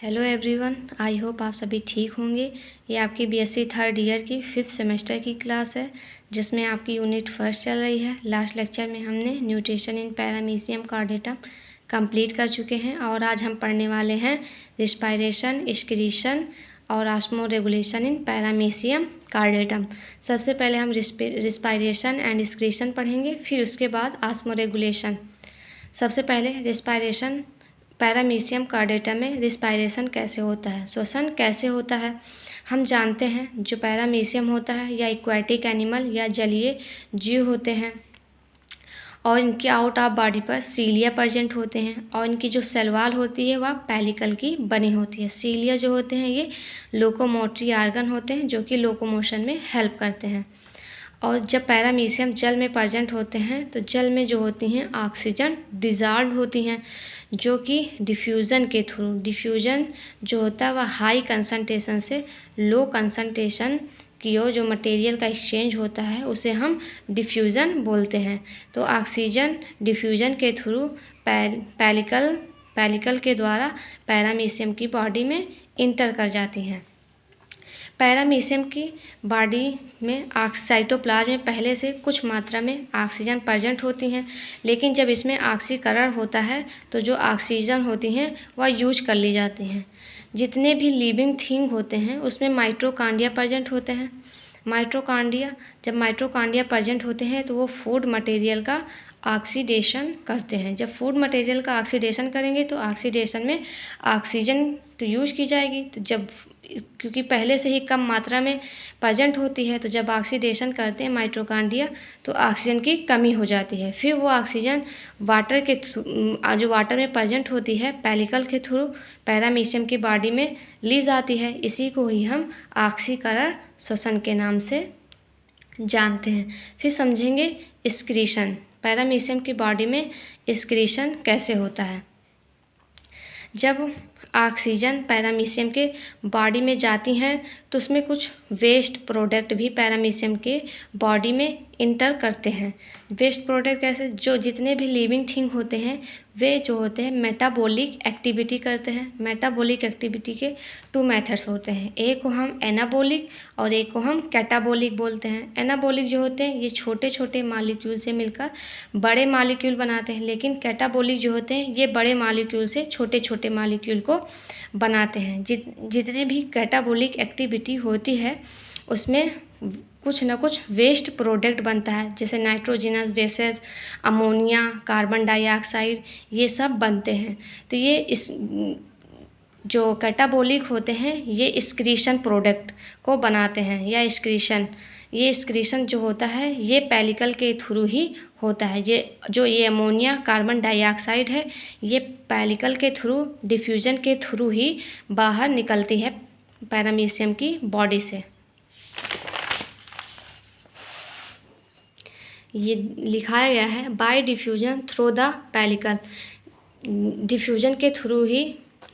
Hello everyone, I hope आप सभी ठीक होंगे। ये आपकी बीएससी थर्ड ईयर की 5th सेमेस्टर की क्लास है, जिसमें आपकी यूनिट फर्स्ट चल रही है। लास्ट लेक्चर में हमने न्यूट्रिशन इन पैरामीशियम कार्डेटम कंप्लीट कर चुके हैं और आज हम पढ़ने वाले हैं रिस्पायरेशन, एक्सक्रीशन और ऑस्मो रेगुलेशन इन पैरामीशियम कार्डेटम। सबसे पहले हम रिस्पायरेशन एंड एक्सक्रीशन पढ़ेंगे, फिर उसके बाद ऑस्मो रेगुलेशन। सबसे पहले रिस्पायरेशन। पैरामीशियम कार्डेटम में रिस्पायरेशन कैसे होता है, श्वसन कैसे होता है, हम जानते हैं। जो पैरामीशियम होता है या एक्वाटिक एनिमल या जलीय जीव होते हैं और इनके आउट ऑफ बॉडी पर सीलिया प्रेजेंट होते हैं और इनकी जो सेलवाल होती है वह पेलिकल की बनी होती है। सीलिया जो होते हैं ये लोकोमोटरी ऑर्गन होते हैं जो कि लोकोमोशन में हेल्प करते हैं। और जब पैरामीशियम जल में प्रेजेंट होते हैं तो जल में जो होती हैं ऑक्सीजन डिजॉल्व होती हैं, जो कि डिफ्यूज़न के थ्रू, डिफ्यूज़न जो होता है वह हाई कंसंट्रेशन से लो कंसंट्रेशन की ओर जो मटेरियल का एक्सचेंज होता है उसे हम डिफ्यूज़न बोलते हैं। तो ऑक्सीजन डिफ्यूज़न के थ्रू पेलिकल के द्वारा पैरामीशियम की बॉडी में इंटर कर जाती हैं। पैरामीशियम की बॉडी में साइटोप्लाज्म में पहले से कुछ मात्रा में ऑक्सीजन प्रेजेंट होती हैं, लेकिन जब इसमें ऑक्सीकरण होता है तो जो ऑक्सीजन होती हैं वह यूज कर ली जाती हैं। जितने भी लिविंग थिंग होते हैं उसमें माइटोकॉन्ड्रिया प्रेजेंट होते हैं। जब माइटोकॉन्ड्रिया प्रेजेंट होते हैं तो वो फूड मटेरियल का ऑक्सीडेशन करते हैं। जब फूड मटेरियल का ऑक्सीडेशन करेंगे तो ऑक्सीडेशन में ऑक्सीजन तो यूज की जाएगी, तो जब क्योंकि पहले से ही कम मात्रा में प्रेजेंट होती है तो जब ऑक्सीडेशन करते हैं माइटोकॉन्ड्रिया तो ऑक्सीजन की कमी हो जाती है। फिर वो ऑक्सीजन जो वाटर में प्रेजेंट होती है पेलिकल के थ्रू पैरामीशियम की बॉडी में ली जाती है। इसी को ही हम ऑक्सीकरण श्वसन के नाम से जानते हैं। फिर समझेंगे एक्सक्रीशन। पैरामीशियम की बॉडी में एक्सक्रीशन कैसे होता है। जब ऑक्सीजन पैरामीशियम के बॉडी में जाती हैं तो उसमें कुछ वेस्ट प्रोडक्ट भी पैरामीशियम के बॉडी में इंटर करते हैं। वेस्ट प्रोडक्ट कैसे, जो जितने भी लिविंग थिंग होते हैं वे जो होते हैं मेटाबॉलिक एक्टिविटी करते हैं। मेटाबॉलिक एक्टिविटी के 2 मेथड्स होते हैं, एक को हम एनाबॉलिक और एक को हम कैटाबॉलिक बोलते हैं। एनाबॉलिक जो होते हैं ये छोटे छोटे मॉलिक्यूल से मिलकर बड़े मॉलिक्यूल बनाते हैं, लेकिन कैटाबॉलिक जो होते हैं ये बड़े मॉलिक्यूल से छोटे छोटे मॉलिक्यूल को बनाते हैं। जितने भी कैटाबॉलिक एक्टिविटी होती है उसमें कुछ ना कुछ वेस्ट प्रोडक्ट बनता है, जैसे nitrogenous bases, ammonia, carbon dioxide, ये सब बनते हैं। तो ये इस जो कैटाबॉलिक होते हैं ये एक्सक्रीशन प्रोडक्ट को बनाते हैं या ये एक्सक्रीशन जो होता है ये पेलिकल के थ्रू ही होता है। ये अमोनिया, कार्बन डाइऑक्साइड है, ये पेलिकल के थ्रू, डिफ्यूजन के थ्रू ही बाहर निकलती है पैरामीशियम की बॉडी से। ये लिखाया गया है bye diffusion through the pellicle. Diffusion के थ्रू ही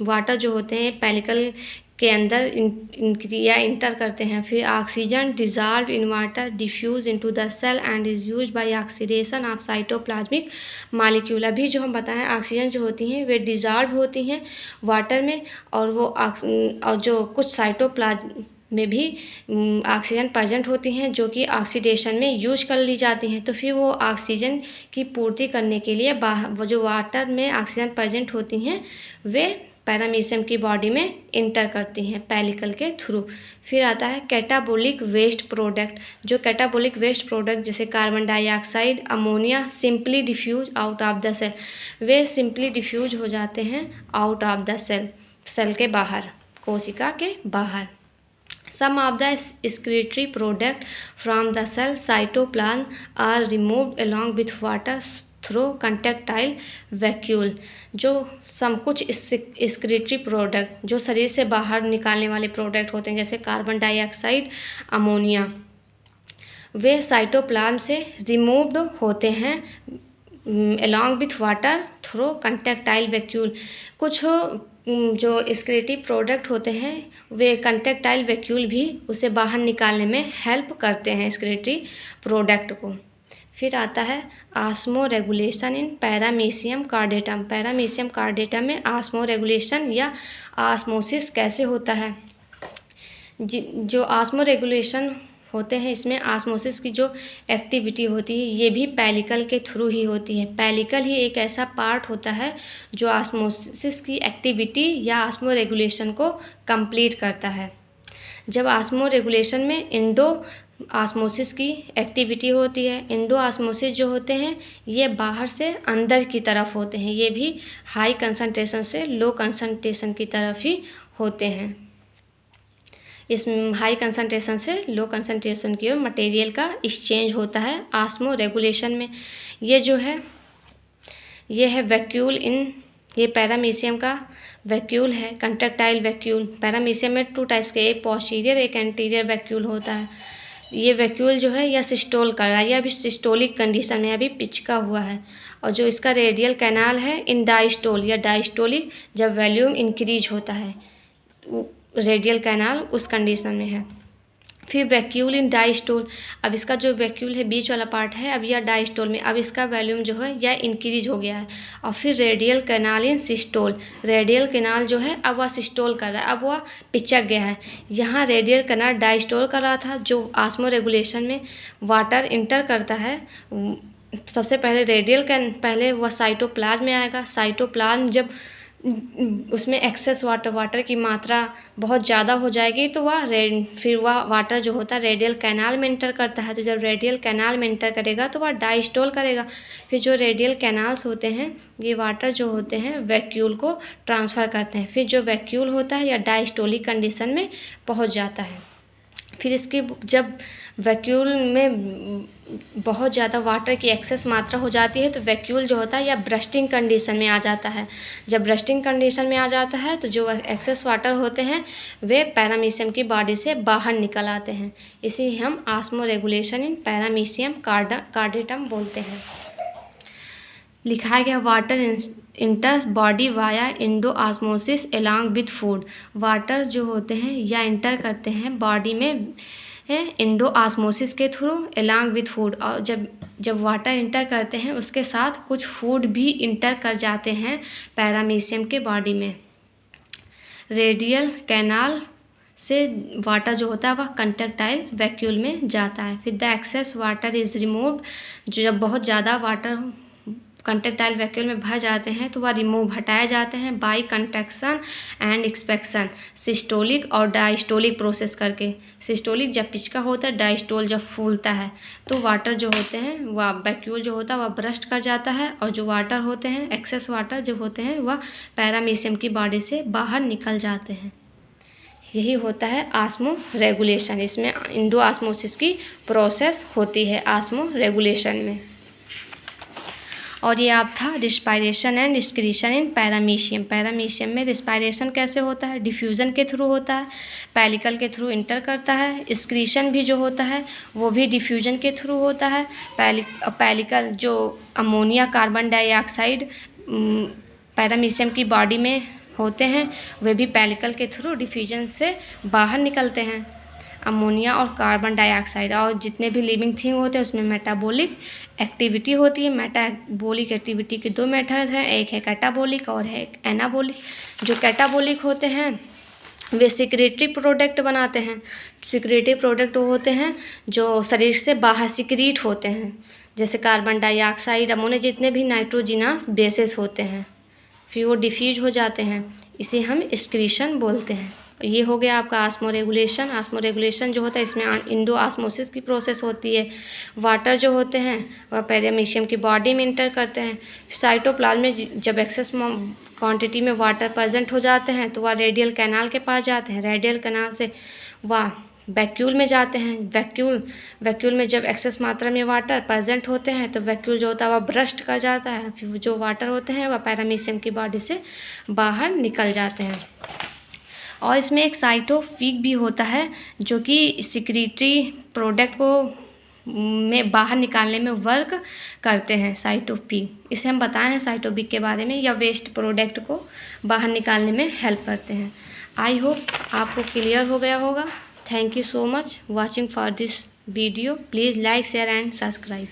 वाटर जो होते हैं पेलिकल के अंदर इंटर करते हैं। फिर oxygen dissolve in water diffuse into the cell and is used by oxidation of cytoplasmic molecule. अभी जो हम बताएं ऑक्सीजन जो होती हैं वे डिजॉल्व होती हैं वाटर में और जो कुछ साइटोप्लाज्म में भी ऑक्सीजन प्रेजेंट होती हैं जो कि ऑक्सीडेशन में यूज कर ली जाती हैं। तो फिर वो ऑक्सीजन की पूर्ति करने के लिए वो जो वाटर में ऑक्सीजन प्रेजेंट होती हैं वे पैरामीशियम की बॉडी में इंटर करती हैं पेलिकल के थ्रू। फिर आता है कैटाबॉलिक वेस्ट प्रोडक्ट। जो कैटाबॉलिक वेस्ट प्रोडक्ट जैसे carbon dioxide, ammonia simply diffuse out of the cell, वे सिंपली डिफ्यूज हो जाते हैं आउट ऑफ द सेल के बाहर, कोशिका के बाहर। Some of the excretory product from the cell cytoplasm are removed along with water through contractile vacuole। जो कुछ excretory प्रोडक्ट जो शरीर से बाहर निकालने वाले प्रोडक्ट होते हैं जैसे कार्बन डाइऑक्साइड, अमोनिया, वे साइटोप्लाज्म से रिमूव्ड होते हैं along with water through contractile vacuole। कुछ जो एक्सक्रीटिव प्रोडक्ट होते हैं वे कंट्रैक्टाइल वैक्यूल भी उसे बाहर निकालने में हेल्प करते हैं एक्सक्रीटरी प्रोडक्ट को। फिर आता है osmo regulation in paramecium कार्डेटम। Paramecium कार्डेटम में आस्मो रेगुलेशन या आस्मोसिस कैसे होता है। जो आस्मो रेगुलेशन होते हैं, इसमें आस्मोसिस की जो एक्टिविटी होती है ये भी पेलिकल के थ्रू ही होती है। पेलिकल ही एक ऐसा पार्ट होता है जो आस्मोसिस की एक्टिविटी या आस्मो रेगुलेशन को कंप्लीट करता है। जब आस्मो रेगुलेशन में इंडो आस्मोसिस की एक्टिविटी होती है, इंडो आस्मोसिस जो होते हैं ये बाहर से अंदर की तरफ होते हैं, ये भी हाई कंसंट्रेशन से लो कंसंट्रेशन की तरफ ही होते हैं। इस हाई कंसंट्रेशन से लो कंसंट्रेशन की ओर मटेरियल का एक्सचेंज होता है आस्मो रेगुलेशन में। ये जो है ये है वैक्यूल इन, ये पैरामीशियम का वैक्यूल है, कंट्रैक्टाइल वैक्यूल। पैरामीशियम में 2 टाइप्स के, एक पोस्टीरियर एक एंटीरियर वैक्यूल होता है। ये वैक्यूल जो है यह सिस्टोल कर रहा है, यह अभी सिस्टोलिक कंडीशन में अभी पिचका हुआ है। और जो इसका रेडियल कैनाल है इन डायस्टोल या डायस्टोलिक, जब वॉल्यूम इंक्रीज होता है रेडियल कैनाल उस कंडीशन में है। फिर वैक्यूल इन डायस्टोल, अब इसका जो वैक्यूल है बीच वाला पार्ट है अब यह डायस्टोल में, अब इसका वॉल्यूम जो है यह इंक्रीज हो गया है। और फिर radial canal in systole, radial canal जो है अब वह सिस्टोल कर रहा है, अब वह पिचक गया है। यहाँ रेडियल कैनाल डायस्टोल कर रहा था, जो आस्मो रेगुलेशन में वाटर इंटर करता है। सबसे पहले रेडियल कैन पहले वह साइटोप्लाज्म में आएगा। साइटोप्लाज्म जब उसमें एक्सेस वाटर की मात्रा बहुत ज़्यादा हो जाएगी तो फिर वह वाटर जो होता है रेडियल कैनाल में इंटर करता है। तो जब रेडियल कैनाल में इंटर करेगा तो वह डायस्टोल करेगा। फिर जो रेडियल कैनाल्स होते हैं ये वाटर जो होते हैं वैक्यूल को ट्रांसफ़र करते हैं। फिर जो वैक्यूल होता है या डायस्टोलिक कंडीशन में पहुंच जाता है। फिर इसके जब वैक्यूल में बहुत ज़्यादा वाटर की एक्सेस मात्रा हो जाती है तो वैक्यूल जो होता है या ब्रस्टिंग कंडीशन में आ जाता है। जब ब्रस्टिंग कंडीशन में आ जाता है तो जो एक्सेस वाटर होते हैं वे पैरामीशियम की बॉडी से बाहर निकल आते हैं। इसे हम osmoregulation in paramecium caudatum बोलते हैं। लिखा गया water enters body via endosmosis along with food. Water जो होते हैं या इंटर करते हैं बॉडी में इंडो आस्मोसिस के थ्रू एलॉन्ग विथ फूड। और जब वाटर इंटर करते हैं उसके साथ कुछ फूड भी इंटर कर जाते हैं पैरामीशियम के बॉडी में। रेडियल कैनाल से वाटर जो होता है वह कंट्रैक्टाइल वैक्यूल में जाता है। फिर the excess water is removed, जो जब बहुत ज़्यादा वाटर कंट्रैक्टाइल वैक्यूल में भर जाते हैं तो वह हटाए जाते हैं by contraction and expectation, systolic और डायस्टोलिक प्रोसेस करके। सिस्टोलिक जब पिचका होता है, डायस्टोल जब फूलता है तो वाटर जो होते हैं वह वैक्यूल जो होता है वह ब्रस्ट कर जाता है और जो वाटर होते हैं एक्सेस वाटर जो होते हैं वह पैरामीशियम की बॉडी से बाहर निकल जाते हैं। यही होता है आस्मो रेगुलेशन। इसमें इंडो आस्मोसिस की प्रोसेस होती है आस्मो रेगुलेशन में। और ये आप था respiration and excretion in paramecium. Paramecium में रिस्पायरेशन कैसे होता है, डिफ्यूज़न के थ्रू होता है, पेलिकल के थ्रू इंटर करता है। एक्सक्रीशन भी जो होता है वो भी डिफ्यूज़न के थ्रू होता है। पेलिकल जो अमोनिया कार्बन डाइऑक्साइड पैरामीशियम की बॉडी में होते हैं वे भी पेलिकल के थ्रू डिफ्यूजन से बाहर निकलते हैं। अमोनिया और कार्बन डाइऑक्साइड और जितने भी लिविंग थिंग होते हैं उसमें मेटाबॉलिक एक्टिविटी होती है। मेटाबॉलिक एक्टिविटी के 2 मेथड हैं, एक है कैटाबॉलिक और है एनाबॉलिक। जो कैटाबॉलिक होते हैं वे सिक्रेटरी प्रोडक्ट बनाते हैं। सिक्रेटरी प्रोडक्ट वो होते हैं जो शरीर से बाहर सिक्रीट होते हैं, जैसे कार्बन डाइऑक्साइड, अमोनिया, जितने भी नाइट्रोजिनस बेसेस होते हैं फिर वो डिफ्यूज हो जाते हैं, इसे हम एक्सक्रीशन बोलते हैं। ये हो गया आपका आस्मो रेगुलेशन। आस्मो रेगुलेशन जो होता है इसमें इंडो आस्मोसिस की प्रोसेस होती है। वाटर जो होते हैं वह पैरामीशियम की बॉडी में इंटर करते हैं। साइटोप्लाज्म में जब एक्सेस क्वांटिटी में वाटर प्रेजेंट हो जाते हैं तो वह रेडियल कैनाल के पास जाते हैं। रेडियल कैनाल से वह वैक्यूल में जाते हैं। वैक्यूल में जब एक्सेस मात्रा में वाटर प्रेजेंट होते हैं तो वैक्यूल जो होता है वह ब्रस्ट कर जाता है। फिर जो वाटर होते हैं वह पैरामीशियम की बॉडी से बाहर निकल जाते हैं। और इसमें एक साइटोफिक भी होता है जो कि सिक्रीटरी प्रोडक्ट को में बाहर निकालने में वर्क करते हैं। साइटोपिक इसे हम बताए हैं साइटोपिक के बारे में, या वेस्ट प्रोडक्ट को बाहर निकालने में हेल्प करते हैं। आई होप आपको क्लियर हो गया होगा। Thank you so much watching for this video. Please like share and subscribe.